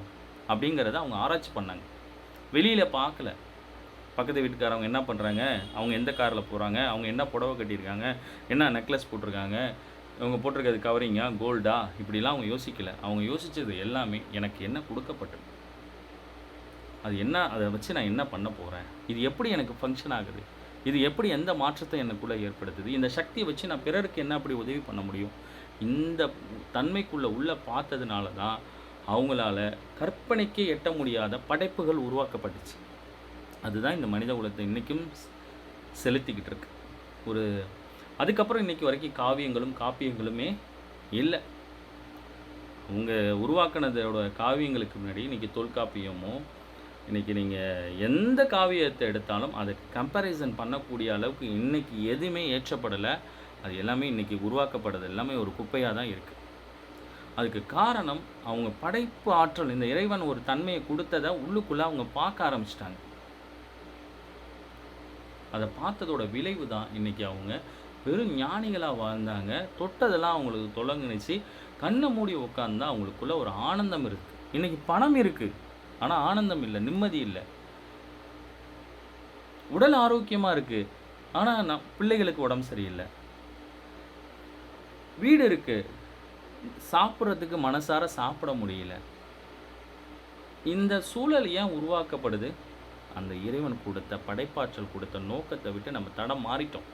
அப்படிங்கிறத அவங்க ஆராய்ச்சி பண்ணாங்க. வெளியில் பார்க்கல. பக்கத்து வீட்டுக்காரவங்க என்ன பண்ணுறாங்க, அவங்க எந்த காரில் போகிறாங்க, அவங்க என்ன புடவை கட்டியிருக்காங்க, என்ன நெக்லஸ் போட்டிருக்காங்க, இவங்க போட்டிருக்கிறது கவரிங்கா கோல்டா, இப்படிலாம் அவங்க யோசிக்கலை. அவங்க யோசித்தது எல்லாமே எனக்கு என்ன கொடுக்கப்பட்டது, அது என்ன, அதை வச்சு நான் என்ன பண்ண போகிறேன், இது எப்படி எனக்கு ஃபங்க்ஷன் ஆகுது, இது எப்படி எந்த மாற்றத்தை எனக்குள்ளே ஏற்படுத்துது, இந்த சக்தியை வச்சு நான் பிறருக்கு என்ன அப்படி உதவி பண்ண முடியும், இந்த தன்மைக்குள்ளே உள்ளே பார்த்ததுனால தான் அவங்களால கற்பனைக்கே எட்ட முடியாத படைப்புகள் உருவாக்கப்பட்டுச்சு. அதுதான் இந்த மனித குலத்தை இன்றைக்கும் செலுத்திக்கிட்டு இருக்கு. ஒரு அதுக்கப்புறம் இன்றைக்கி வரைக்கும் காவியங்களும் காப்பியங்களுமே இல்லை. அவங்க உருவாக்குனதோட காவியங்களுக்கு முன்னாடி இன்றைக்கி தொல்காப்பியமோ, இன்றைக்கி நீங்கள் எந்த காவியத்தை எடுத்தாலும் அதை கம்பேரிசன் பண்ணக்கூடிய அளவுக்கு இன்றைக்கி எதுவுமே ஏற்றப்படலை. அது எல்லாமே இன்றைக்கி உருவாக்கப்படுறது எல்லாமே ஒரு குப்பையாக தான் இருக்குது. அதுக்கு காரணம் அவங்க படைப்பு ஆற்றல், இந்த இறைவன் ஒரு தன்மையை கொடுத்ததை உள்ளுக்குள்ளே அவங்க பார்க்க ஆரம்பிச்சிட்டாங்க. அதை பார்த்ததோட விளைவு தான் இன்றைக்கி அவங்க வெறும் ஞானிகளாக வாழ்ந்தாங்க. தொட்டதெல்லாம் அவங்களுக்கு தொலைங்கிச்சு, கண்ணை மூடி உட்காந்தா அவங்களுக்குள்ள ஒரு ஆனந்தம் இருக்குது. இன்றைக்கி பணம் இருக்குது, ஆனால் ஆனந்தம் இல்லை, நிம்மதி இல்லை. உடல் ஆரோக்கியமாக இருக்குது, ஆனால் பிள்ளைகளுக்கு உடம்பு சரியில்லை. வீடு இருக்குது, சாப்பிட்றதுக்கு மனசார சாப்பிட முடியல. இந்த சூழல் ஏன் உருவாக்கப்படுது? அந்த இறைவன் கொடுத்த படைப்பாற்றல் கொடுத்த நோக்கத்தை விட்டு நம்ம தடம் மாறிட்டோம்.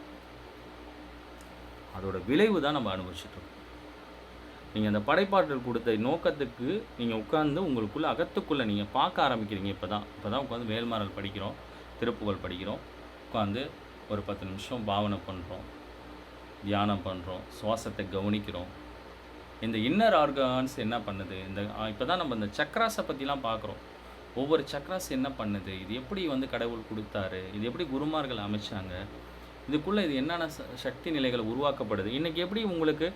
அதோட விளைவு தான் நம்ம அனுபவிச்சுட்டோம். நீங்கள் அந்த படைப்பாற்றல் கொடுத்த நோக்கத்துக்கு நீங்கள் உட்கார்ந்து உங்களுக்குள்ளே அகத்துக்குள்ளே நீங்கள் பார்க்க ஆரம்பிக்கிறீங்க. இப்போ தான் உட்காந்து வேல்மாறல் படிக்கிறோம், திருப்புகழ் படிக்கிறோம், உட்காந்து ஒரு 10 நிமிஷம் பாவனை பண்ணுறோம், தியானம் பண்ணுறோம், சுவாசத்தை கவனிக்கிறோம். இந்த இன்னர் ஆர்கான்ஸ் என்ன பண்ணுது, இப்போ தான் நம்ம இந்த சக்ராஸை பற்றிலாம் பார்க்குறோம். ஒவ்வொரு சக்ராஸ் என்ன பண்ணுது, இது எப்படி வந்து கடவுள் கொடுத்தாரு, இது எப்படி குருமார்கள் அமைச்சாங்க, இதுக்குள்ளே இது என்னென்ன சக்தி நிலைகள் உருவாக்கப்படுது, இன்றைக்கி எப்படி உங்களுக்கு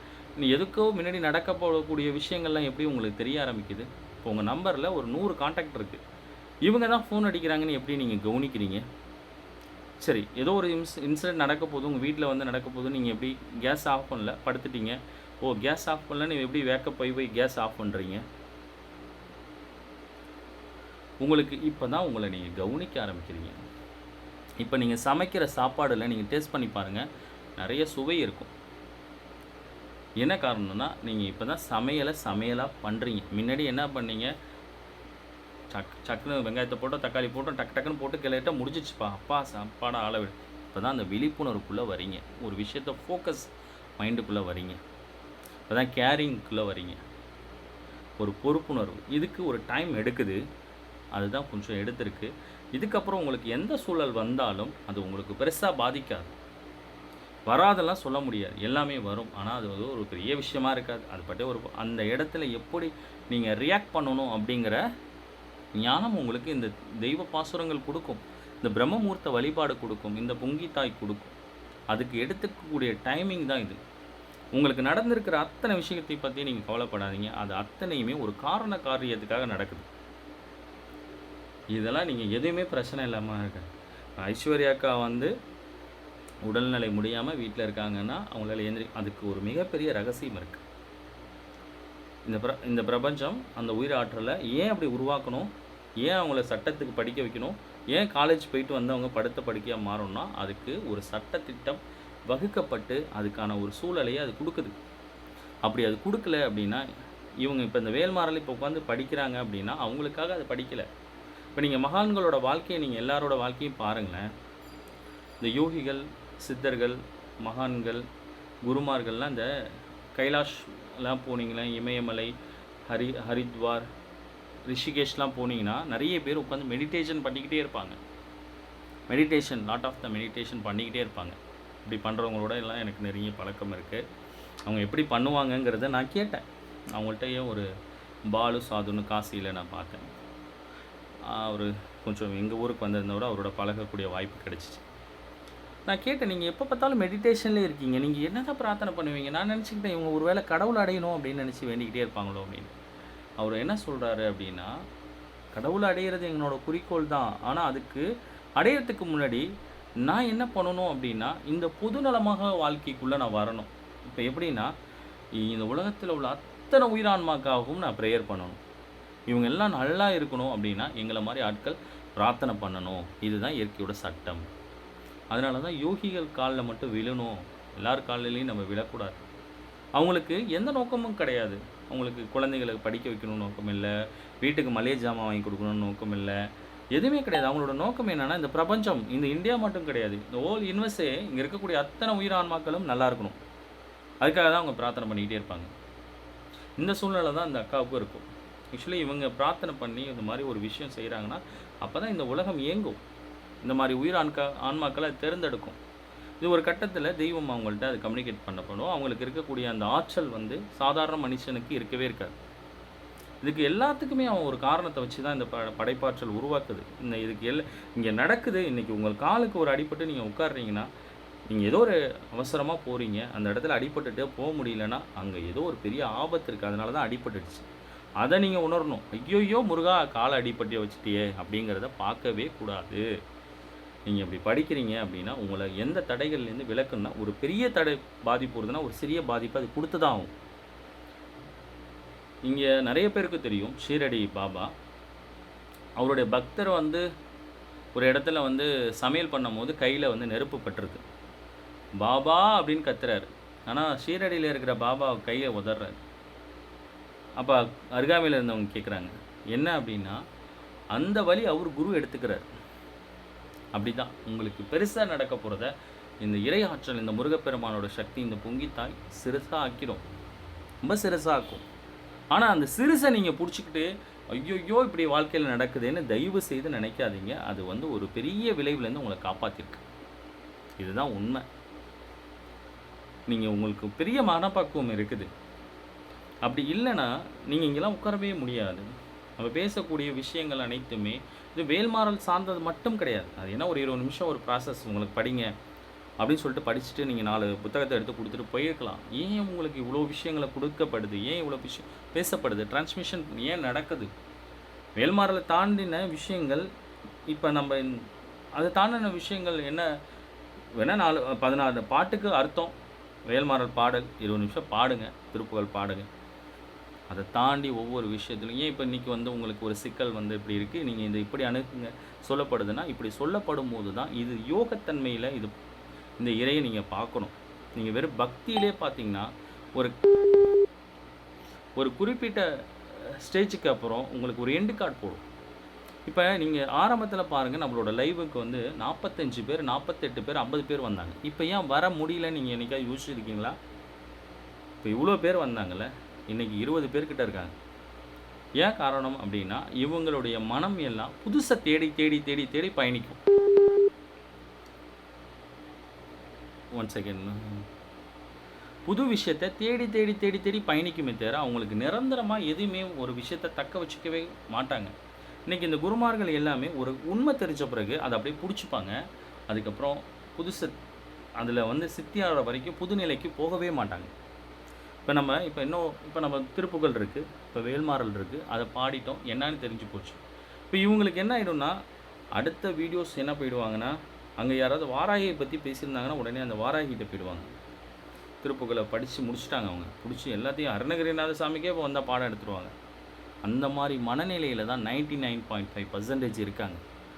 எதுக்கோ முன்னாடி நடக்க போகக்கூடிய விஷயங்கள்லாம் எப்படி உங்களுக்கு தெரிய ஆரம்பிக்குது. இப்போ உங்கள் நம்பரில் ஒரு 100 கான்டாக்ட் இருக்குது, இவங்க தான் ஃபோன் அடிக்கிறாங்கன்னு எப்படி நீங்கள் கவனிக்கிறீங்க? சரி, ஏதோ ஒரு இன்சிடென்ட் நடக்க போதும், உங்கள் வீட்டில் வந்து நடக்க போதும், நீங்கள் எப்படி கேஸ் ஆஃப் பண்ணல, படுத்துட்டீங்க, கேஸ் ஆஃப் பண்ணல, நீங்கள் எப்படி வேக்கப் போய் கேஸ் ஆஃப் பண்ணுறீங்க? உங்களுக்கு இப்போ தான் உங்களை நீங்கள் கவனிக்க ஆரம்பிக்கிறீங்க. இப்போ நீங்கள் சமைக்கிற சாப்பாடில் நீங்கள் டேஸ்ட் பண்ணி பாருங்கள், நிறைய சுவை இருக்கும். என்ன காரணம்னா நீங்கள் இப்போ தான் சமையலாக பண்ணுறீங்க. முன்னாடி என்ன பண்ணீங்க, சக்குன்னு வெங்காயத்தை போட்டோம், தக்காளி போட்டோம், டக்குன்னு போட்டு கிளறிட்டா முடிஞ்சிச்சுப்பா, அப்பா சாப்பாடை அளவு. இப்போ தான் அந்த விழிப்புணர்வுக்குள்ளே வரீங்க, ஒரு விஷயத்தை ஃபோக்கஸ் மைண்டுக்குள்ளே வரீங்க, இப்போ தான் கேரிங்குள்ளே வரீங்க, ஒரு பொறுப்புணர்வு. இதுக்கு ஒரு டைம் எடுக்குது, அதுதான் கொஞ்சம் எடுத்திருக்கு. இதுக்கப்புறம் உங்களுக்கு எந்த சூழல் வந்தாலும் அது உங்களுக்கு பெருசாக பாதிக்காது. வராதெல்லாம் சொல்ல முடியாது. எல்லாமே வரும். ஆனா, அது வந்து ஒரு பெரிய விஷயமா இருக்காது. அது பாட்டுக்கு ஒரு அந்த இடத்துல எப்படி நீங்க ரியாக்ட் பண்ணணும் அப்படிங்கிற ஞானம் உங்களுக்கு இந்த தெய்வ பாசுரங்கள் குடுக்கும். இந்த பிரம்ம வழிபாடு குடுக்கும். இந்த பொங்கி தாய் குடுக்கும். அதுக்கு எடுத்துக்கக்கூடிய டைமிங் தான் இது. உங்களுக்கு நடந்திருக்கிற அத்தனை விஷயத்தை பத்தி நீங்க கவலைப்படாதீங்க. அது அத்தனையுமே ஒரு காரண காரியத்துக்காக நடக்குது. இதெல்லாம் நீங்க எதுவுமே பிரச்சனை இல்லாம இருக்க. ஐஸ்வர்யா அக்கா வந்து உடல்நிலை முடியாம வீட்ல இருக்காங்கன்னா, அவங்களால அதுக்கு ஒரு மிகப்பெரிய ரகசியம் இருக்கு. இந்த பிரபஞ்சம் அந்த உயிராற்றல ஏன் அப்படி உருவாக்கணும்? ஏன் அவங்கள சட்டத்துக்கு படிக்க வைக்கணும்? ஏன் காலேஜ் போயிட்டு வந்தவங்க படுத்த படுக்கையா மாறணும்னா, அதுக்கு ஒரு சட்டத்திட்டம் வகுக்கப்பட்டு, அதுக்கான ஒரு சூழலையே அது குடுக்குது. அப்படி அது குடுக்கல அப்படின்னா, இவங்க இப்ப இந்த வேல்மாறல் இப்ப உட்காந்து படிக்கிறாங்க அப்படின்னா, அவங்களுக்காக அத படிக்கல. இப்ப நீங்க மகான்களோட வாழ்க்கைய நீங்க எல்லாரோட வாழ்க்கையும் பாருங்களேன். இந்த யோகிகள், சித்தர்கள், மகான்கள், குருமார்கள்லாம் இந்த கைலாஷ்லாம் போனீங்களா, இமயமலை, ஹரித்வார், ரிஷிகேஷ்லாம் போனீங்கன்னா, நெறைய பேர் உட்காந்து மெடிடேஷன் பண்ணிக்கிட்டே இருப்பாங்க. லாட் ஆஃப் த மெடிடேஷன் பண்ணிக்கிட்டே இருப்பாங்க. இப்படி பண்ணுறவங்களோட எல்லாம் எனக்கு நெருங்கிய பழக்கம் இருக்குது. அவங்க எப்படி பண்ணுவாங்கங்கிறத நான் கேட்டேன். அவங்கள்ட்டயும் ஒரு பாலு சாதுன்னு காசியில் நான் பார்த்தேன். அவர் கொஞ்சம் எங்கள் ஊருக்கு வந்திருந்தவரை அவரோட பழகக்கூடிய வாய்ப்பு கிடைச்சிச்சு. நான் கேட்டேன், நீங்கள் எப்போ பார்த்தாலும் மெடிடேஷன்லேயே இருக்கீங்க, நீங்கள் என்ன தான் பிரார்த்தனை பண்ணுவீங்க? நான் நினச்சிக்கிட்டேன் இவங்க ஒரு வேளை கடவுள் அடையணும் அப்படின்னு நினச்சி வேண்டிக்கிட்டே இருப்பாங்களோ அப்படின்னு. அவர் என்ன சொல்கிறாரு அப்படின்னா, கடவுளை அடையிறது எங்களோட குறிக்கோள் தான். ஆனால் அதுக்கு அடையிறதுக்கு முன்னாடி நான் என்ன பண்ணணும் அப்படின்னா, இந்த பொதுநலமாக வாழ்க்கைக்குள்ளே நான் வரணும். இப்போ எப்படின்னா, இந்த உலகத்தில் உள்ள அத்தனை உயிரான்மாக்காகவும் நான் ப்ரேயர் பண்ணணும். இவங்க எல்லாம் நல்லா இருக்கணும் அப்படின்னா, எங்களை மாதிரி ஆட்கள் பிரார்த்தனை பண்ணணும். இதுதான் இயற்கையோட சட்டம். அதனால தான் யோகிகள் காலில் மட்டும் விழணும். எல்லார் காலிலையும் நம்ம விழக்கூடாது. அவங்களுக்கு எந்த நோக்கமும் கிடையாது. அவங்களுக்கு குழந்தைகளுக்கு படிக்க வைக்கணும்னு நோக்கம் இல்லை, வீட்டுக்கு மளிகை ஜாமான் வாங்கி கொடுக்கணும்னு நோக்கம் இல்லை, எதுவுமே கிடையாது. அவங்களோட நோக்கம் என்னென்னா, இந்த பிரபஞ்சம், இந்த இந்தியா மட்டும் கிடையாது, இந்த ஹோல் யூனிவர்ஸே, இங்கே இருக்கக்கூடிய அத்தனை உயிரான்மாக்களும் நல்லா இருக்கணும். அதுக்காக தான் அவங்க பிரார்த்தனை பண்ணிக்கிட்டே இருப்பாங்க. இந்த சூழ்நிலை தான் இந்த அக்காவுக்கும் இருக்கும். ஆக்சுவலி இவங்க பிரார்த்தனை பண்ணி இந்த மாதிரி ஒரு விஷயம் செய்கிறாங்கன்னா, அப்போ தான் இந்த உலகம் இயங்கும். இந்த மாதிரி ஆன்மாக்களை தேர்ந்தெடுக்கும். இது ஒரு கட்டத்தில் தெய்வம் அவங்கள்ட்ட அது கம்யூனிகேட் பண்ணப்படும். அவங்களுக்கு இருக்கக்கூடிய அந்த ஆற்றல் வந்து சாதாரண மனுஷனுக்கு இருக்கவே இருக்காது. இதுக்கு எல்லாத்துக்குமே அவன் ஒரு காரணத்தை வச்சு தான் இந்த படைப்பாற்றல் உருவாக்குது. இதுக்கு இங்கே நடக்குது. இன்றைக்கி உங்கள் காலுக்கு ஒரு அடிபட்டு நீங்கள் உட்காடுறீங்கன்னா, நீங்கள் ஏதோ ஒரு அவசரமாக போகிறீங்க, அந்த இடத்துல அடிபட்டுட்டு போக முடியலன்னா, அங்கே ஏதோ ஒரு பெரிய ஆபத்து இருக்குது, அதனால தான் அடிபட்டுடுச்சு. அதை நீங்கள் உணரணும். ஐயோயோ முருகா, காலை அடிபட்டிய வச்சுட்டியே அப்படிங்கிறத பார்க்கவே கூடாது. நீங்கள் இப்படி படிக்கிறீங்க அப்படின்னா, உங்களை எந்த தடைகள்லேருந்து விலக்குன்னா, ஒரு பெரிய தடை பாதிப்பு வருதுன்னா, ஒரு சிறிய பாதிப்பு அது கொடுத்து தான் ஆகும். இங்கே நிறைய பேருக்கு தெரியும் ஷீரடி பாபா. அவருடைய பக்தர் வந்து ஒரு இடத்துல வந்து சமையல் பண்ணும்போது கையில் வந்து நெருப்பு பட்டுருது. பாபா அப்படின்னு கத்துறாரு. ஆனால் ஷீரடியில் இருக்கிற பாபா கையை உதறாரு. அப்போ அருகாமையில் இருந்தவங்க கேட்குறாங்க, என்ன அப்படின்னா, அந்த வழி அவர் குரு எடுத்துக்கிறார். அப்படி தான் உங்களுக்கு பெருசாக நடக்க போகிறத இந்த இறை ஆற்றல், இந்த முருகப்பெருமானோட சக்தி, இந்த பொங்கித்தாய் சிறுசாக ஆக்கிடும். ரொம்ப சிறுசாக ஆக்கும். ஆனால் அந்த சிறுசை நீங்கள் பிடிச்சிக்கிட்டு ஐயோயோ இப்படி வாழ்க்கையில் நடக்குதுன்னு தயவு செய்து நினைக்காதீங்க. அது வந்து ஒரு பெரிய விளைவுலேருந்து உங்களை காப்பாற்றிருக்கு. இதுதான் உண்மை. நீங்கள் உங்களுக்கு பெரிய மனப்பக்குவம் இருக்குது. அப்படி இல்லைன்னா நீங்கள் இங்கெல்லாம் உட்காரவே முடியாது. நம்ம பேசக்கூடிய விஷயங்கள் அனைத்துமே இது வேல்மாறல் சார்ந்தது மட்டும் கிடையாது. அது என்ன ஒரு 20 நிமிஷம் ஒரு ப்ராசஸ் உங்களுக்கு படிங்க அப்படின்னு சொல்லிட்டு படிச்சுட்டு நீங்கள் 4 புத்தகத்தை எடுத்து கொடுத்துட்டு போயிருக்கலாம். ஏன் உங்களுக்கு இவ்வளோ விஷயங்களை கொடுக்கப்படுது? ஏன் இவ்வளோ விஷயம் பேசப்படுது? டிரான்ஸ்மிஷன் ஏன் நடக்குது? வேல்மாறலை தாண்டின விஷயங்கள் இப்போ நம்ம அதை தாண்டின விஷயங்கள் என்ன வேணால் 16 பாட்டுக்கு அர்த்தம். வேல்மாறல் பாடல் 20 நிமிஷம் பாடுங்க, திருப்புகழ் பாடுங்க. அதை தாண்டி ஒவ்வொரு விஷயத்துலையும் ஏன் இப்போ இன்றைக்கி வந்து உங்களுக்கு ஒரு சிக்கல் வந்து இப்படி இருக்குது, நீங்கள் இந்த இப்படி அணுகுங்க சொல்லப்படுதுன்னா, இப்படி சொல்லப்படும் போது தான் இது யோகத்தன்மையில் இந்த இறையை நீங்கள் பார்க்கணும். நீங்கள் வெறும் பக்தியிலே பார்த்தீங்கன்னா ஒரு குறிப்பிட்ட ஸ்டேஜுக்கு அப்புறம் உங்களுக்கு ஒரு எண்டு கார்டு போடும். இப்போ நீங்கள் ஆரம்பத்தில் பாருங்கள், நம்மளோட லைவுக்கு வந்து 45 பேர், 48 பேர், 50 பேர் வந்தாங்க. இப்போ ஏன் வர முடியலன்னு நீங்கள் என்றைக்காவது யோசிச்சிருக்கீங்களா? இப்போ இவ்வளோ பேர் வந்தாங்கல்ல, இன்றைக்கி 20 பேர்கிட்ட இருக்காங்க. ஏன் காரணம் அப்படின்னா, இவங்களுடைய மனம் எல்லாம் புதுசாக தேடி தேடி தேடி தேடி பயணிக்கும். One second. புது விஷயத்தை தேடி தேடி தேடி தேடி பயணிக்குமே தவிர அவங்களுக்கு நிரந்தரமாக எதுவுமே ஒரு விஷயத்தை தக்க வச்சுக்கவே மாட்டாங்க. இன்றைக்கி இந்த குருமார்கள் எல்லாமே ஒரு உண்மை தெரிஞ்ச பிறகு அதை அப்படியே பிடிச்சிப்பாங்க. அதுக்கப்புறம் புதுசு அதில் வந்து சித்தியாகிற வரைக்கும் புதுநிலைக்கு போகவே மாட்டாங்க. இப்போ நம்ம திருப்புகழ் இருக்குது, இப்போ வேல்மாறல் இருக்குது, அதை பாடிட்டோம், என்னன்னு தெரிஞ்சு போச்சு. இப்போ இவங்களுக்கு என்ன ஆகிடும்னா அடுத்த வீடியோஸ் என்ன போயிடுவாங்கன்னா, அங்கே யாராவது வாராகியை பற்றி பேசியிருந்தாங்கன்னா உடனே அந்த வாராகிட்ட போயிடுவாங்க. திருப்புகழை படித்து முடிச்சுட்டாங்க, அவங்க பிடிச்சி எல்லாத்தையும் அருணகிரிநாத சாமிக்கே இப்போ வந்தால் பாடம் எடுத்துருவாங்க. அந்த மாதிரி மனநிலையில் தான் 99.5% இருக்காங்க.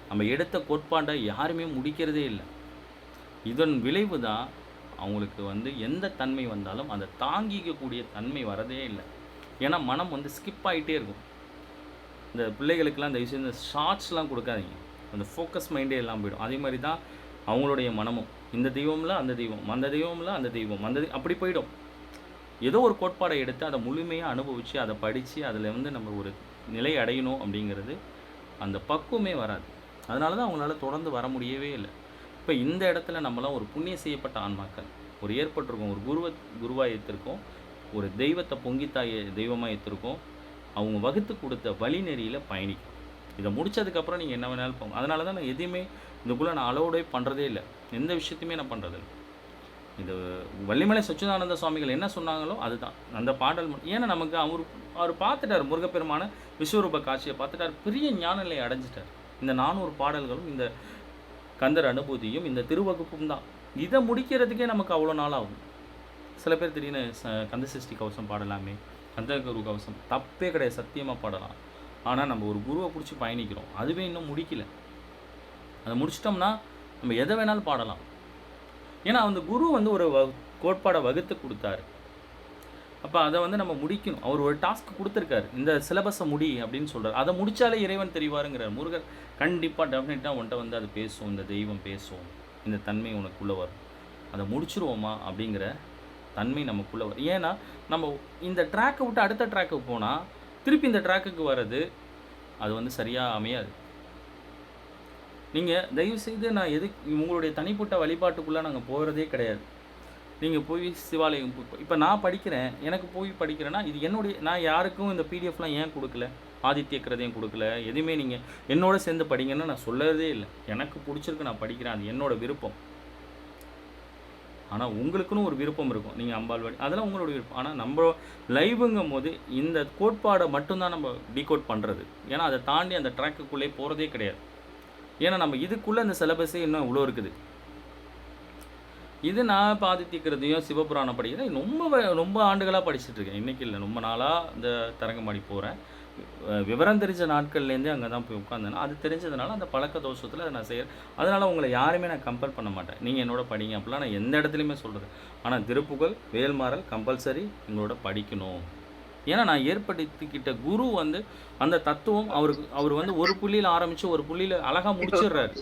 நம்ம எடுத்த கோட்பாட்டை யாருமே முடிக்கிறதே இல்லை. இதன் விளைவு தான் அவங்களுக்கு வந்து எந்த தன்மை வந்தாலும் அதை தாங்கிக்கக்கூடிய தன்மை வரதே இல்லை. ஏன்னா மனம் வந்து ஸ்கிப் ஆகிட்டே இருக்கும். இந்த பிள்ளைகளுக்கெல்லாம் இந்த விஷயம், இந்த ஷார்ட்ஸ்லாம் கொடுக்காதீங்க, அந்த ஃபோக்கஸ் மைண்டே எல்லாம் போயிடும். அதே மாதிரி தான் அவங்களுடைய மனமும், இந்த தெய்வம்ல அந்த தெய்வம், அந்த தெய்வம்ல அந்த தெய்வம், அப்படி போயிடும். ஏதோ ஒரு கோட்பாடை எடுத்து அதை முழுமையாக அனுபவித்து அதை படித்து அதில் வந்து நம்ம ஒரு நிலை அடையணும் அப்படிங்கிறது அந்த பக்குவமே வராது. அதனால தான் அவங்களால தொடர்ந்து வர முடியவே இல்லை. இப்போ இந்த இடத்துல நம்மளாம் ஒரு புண்ணிய செய்யப்பட்ட ஆன்மாக்கள், ஒரு ஏற்பட்டிருக்கோம், ஒரு குருவாக ஏற்றிருக்கோம், ஒரு தெய்வத்தை பொங்கித்தாயை தெய்வமாக ஏற்றிருக்கோம். அவங்க வகுத்து கொடுத்த வழிநெறியில் பயணிக்கும். இதை முடித்ததுக்கப்புறம் நீங்கள் என்ன வேணாலும் போங்க. அதனால தான் நான் எதையுமே இதுக்குள்ளே நான் அலோடே பண்ணுறதே இல்லை, எந்த விஷயத்தையுமே நான் பண்ணுறதில்லை. இது வள்ளிமலை சச்சிதானந்த சுவாமிகள் என்ன சொன்னாங்களோ அதுதான் அந்த பாடல். ஏன்னா நமக்கு அவர் பார்த்துட்டார், முருகப்பெருமான விஸ்வரூப காட்சியை பார்த்துட்டார், பெரிய ஞான நிலையை அடைஞ்சிட்டார். இந்த 400 பாடல்களும் இந்த கந்தர் அனுபூதியும் இந்த திருவகுப்பும் தான். இதை முடிக்கிறதுக்கே நமக்கு அவ்வளோ நாள் ஆகும். சில பேர் திடீர்னு கந்த சஷ்டி கவசம் பாடலாமே, கந்தகுரு கவசம் தப்பே கிடையாது, சத்தியமாக பாடலாம். ஆனால் நம்ம ஒரு குருவை பிடிச்சி பயணிக்கிறோம், அதுவே இன்னும் முடிக்கல. அதை முடிச்சிட்டோம்னா நம்ம எதை வேணாலும் பாடலாம். ஏன்னா அந்த குரு வந்து ஒரு கோட்பாடை வகுத்து கொடுத்தாரு. அப்போ அதை வந்து நம்ம முடிக்கணும். அவர் ஒரு டாஸ்க் கொடுத்துருக்காரு, இந்த சிலபஸை முடி அப்படின்னு சொல்கிறார். அதை முடித்தாலே இறைவன் தெரிவாருங்கிறார். முருகர் கண்டிப்பாக டெஃபினட்டாக உன்ட்ட வந்து அது பேசும், இந்த தெய்வம் பேசும், இந்த தன்மை உனக்குள்ளே வரும், அதை முடிச்சிருவோமா அப்படிங்கிற தன்மை நமக்குள்ளே வரும். ஏன்னா நம்ம இந்த ட்ராக்கை விட்டு அடுத்த ட்ராக்குக்கு போனால் திருப்பி இந்த ட்ராக்குக்கு வர்றது அது வந்து சரியாக அமையாது. நீங்கள் தயவுசெய்து, நான் உங்களுடைய தனிப்பட்ட வழிபாட்டுக்குள்ளே நாங்கள் போகிறதே கிடையாது. நீங்கள் போய் சிவாலயம் இப்போ நான் படிக்கிறேன், எனக்கு போய் படிக்கிறேன்னா இது என்னுடைய, நான் யாருக்கும் இந்த பிடிஎஃப்லாம் ஏன் கொடுக்கல, ஆதித்ய கிரதையும் கொடுக்கல, எதுவுமே நீங்கள் என்னோட சேர்ந்து படிங்கன்னு நான் சொல்லவே இல்லை. எனக்கு பிடிச்சிருக்கு, நான் படிக்கிறேன், அது என்னோடய விருப்பம். ஆனால் உங்களுக்குன்னு ஒரு விருப்பம் இருக்கும், நீங்கள் அம்பாள்வாடி, அதெல்லாம் உங்களோட விருப்பம். ஆனால் நம்ம லைவுங்கும் போது இந்த கோட்பாடை மட்டும்தான் நம்ம டீகோட் பண்ணுறது. ஏன்னா அதை தாண்டி அந்த ட்ராக்குக்குள்ளே போகிறதே கிடையாது. ஏன்னா நம்ம இதுக்குள்ளே இந்த சிலபஸே இன்னும் இவ்வளோ இருக்குது. இது நான் இப்போ ஆதித்யக்கிறதையும் சிவபுராணம் படிக்கிறேன், ரொம்ப ஆண்டுகளாக படிச்சுட்ருக்கேன். இன்றைக்கி இல்லை, ரொம்ப நாளாக இந்த தரங்கம்பாடி போகிறேன். விவரம் தெரிஞ்ச நாட்கள்லேருந்தே அங்கே தான் போய் உட்காந்தேன்னா அது தெரிஞ்சதுனால அந்த பழக்க தோஷத்தில் அதை நான் செய்கிறேன். அதனால் உங்களை யாருமே நான் கம்பல் பண்ண மாட்டேன், நீங்கள் என்னோட படிங்க அப்படிலாம் நான் எந்த இடத்துலையுமே சொல்கிறேன். ஆனால் திருப்புகழ், வேல்மாறல் கம்பல்சரி எங்களோட படிக்கணும். ஏன்னா நான் ஏற்படுத்திக்கிட்ட குரு வந்து அந்த தத்துவம் அவர் வந்து ஒரு புள்ளியில் ஆரம்பித்து ஒரு புள்ளியில் அழகாக முடிச்சிடுறாரு.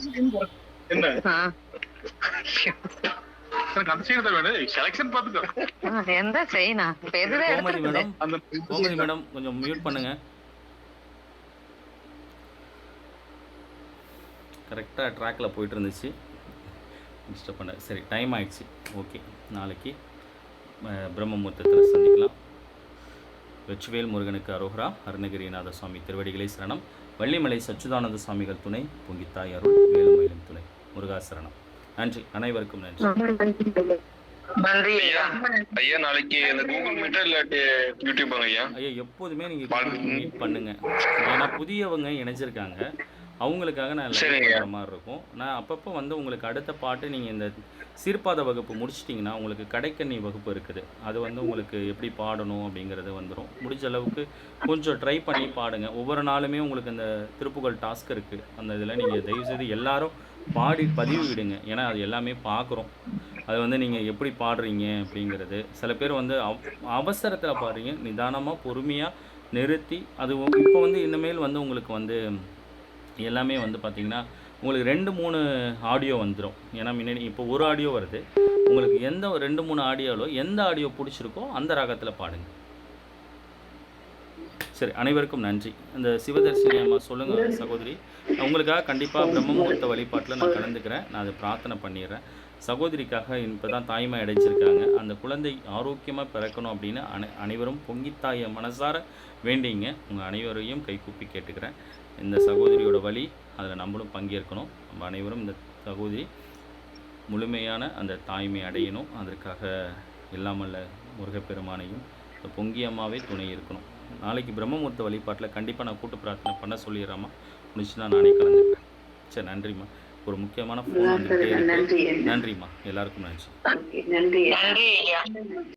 கோமதி மேடம் கொஞ்சம் மியூட் பண்ணுங்க. கரெக்டாக ட்ராக்கில் போயிட்டு இருந்துச்சு, டிஸ்டர்ப் பண்ண. சரி, டைம் ஆயிடுச்சு. ஓகே, நாளைக்கு பிரம்ம முகூர்த்தத்தில் சந்திக்கலாம். வெற்றிவேல் முருகனுக்கு அரோகரா. அருணகிரிநாத சுவாமி திருவடிகளை சரணம். வள்ளிமலை சச்சிதானந்த சுவாமிகள் துணை, பொங்கித்தாய் அருள், வேலுமயிலும் துணை. முருகா சரணம். நன்றி, அனைவருக்கும் நன்றி. ஐயா நாளைக்கு கூகுள் மீட்டா இல்லாட்டி யூடியூப் ஐயா? ஐயா எப்போதுமே நீங்கள் மீட் பண்ணுங்க. ஏன்னா புதியவங்க இணைஞ்சிருக்காங்க, அவங்களுக்காக நான் லைவ் பண்ணுற மாதிரி இருக்கும். நான் அப்பப்போ வந்து உங்களுக்கு அடுத்த பாட்டு, நீங்கள் இந்த சீர்பாத வகுப்பு முடிச்சிட்டிங்கன்னா உங்களுக்கு கடைக்கண்ணி வகுப்பு இருக்குது, அது வந்து உங்களுக்கு எப்படி பாடணும் அப்படிங்கிறது வந்துடும். முடிஞ்ச அளவுக்கு கொஞ்சம் ட்ரை பண்ணி பாடுங்க. ஒவ்வொரு நாளுமே உங்களுக்கு அந்த திருப்புகழ் டாஸ்க் இருக்குது, அந்த இதில் நீங்கள் தயவுசெய்து எல்லோரும் பாடி பதிவு விடுங்க. ஏன்னா அது எல்லாமே பார்க்குறோம், அது வந்து நீங்கள் எப்படி பாடுறீங்க அப்படிங்கிறது. சில பேர் வந்து அவசரத்தில் பாடுறீங்க, நிதானமாக பொறுமையாக நிறுத்தி. அது இப்போ வந்து இனிமேல் வந்து உங்களுக்கு வந்து எல்லாமே வந்து பார்த்திங்கன்னா உங்களுக்கு 2-3 ஆடியோ வந்துடும். ஏன்னா முன்னாடி இப்போ ஒரு ஆடியோ வருது, உங்களுக்கு எந்த 2-3 ஆடியோவில் எந்த ஆடியோ பிடிச்சிருக்கோ அந்த ராகத்தில் பாடுங்க. சரி, அனைவருக்கும் நன்றி. இந்த சிவதர்ஷினி அம்மா சொல்லுங்கள் சகோதரி, உங்களுக்காக கண்டிப்பாக பிரம்ம முகூர்த்த வழிபாட்டில் நான் கலந்துக்கிறேன். நான் அதை பிரார்த்தனை பண்ணிடுறேன். சகோதரிக்காக இப்போ தான் தாய்மை அடைஞ்சிருக்காங்க. அந்த குழந்தை ஆரோக்கியமாக பிறக்கணும் அப்படின்னு அனைவரும் பொங்கித்தாயை மனசார வேண்டிங்க. உங்கள் அனைவரையும் கைகூப்பி கேட்டுக்கிறேன். இந்த சகோதரியோட வழி அதில் நம்மளும் பங்கேற்கணும். நம்ம அனைவரும் இந்த சகோதரி முழுமையான அந்த தாய்மை அடையணும். அதற்காக எல்லாமல்ல முருகப்பெருமானையும் இந்த பொங்கியம்மாவே துணை இருக்கணும். நாளைக்கு பிரம்மமுகூர்த்த வழிபாட்டில் கண்டிப்பாக நான் கூட்டு பிரார்த்தனை பண்ண சொல்லிடுறேம்மா. முடிச்சுன்னா நானே கலந்துக்கிறேன். சரி, நன்றிம்மா. ஒரு முக்கியமான ஃபோன் வந்துகிட்டே இருக்கு. நன்றிம்மா, எல்லாருக்கும் நன்றி. நன்றி.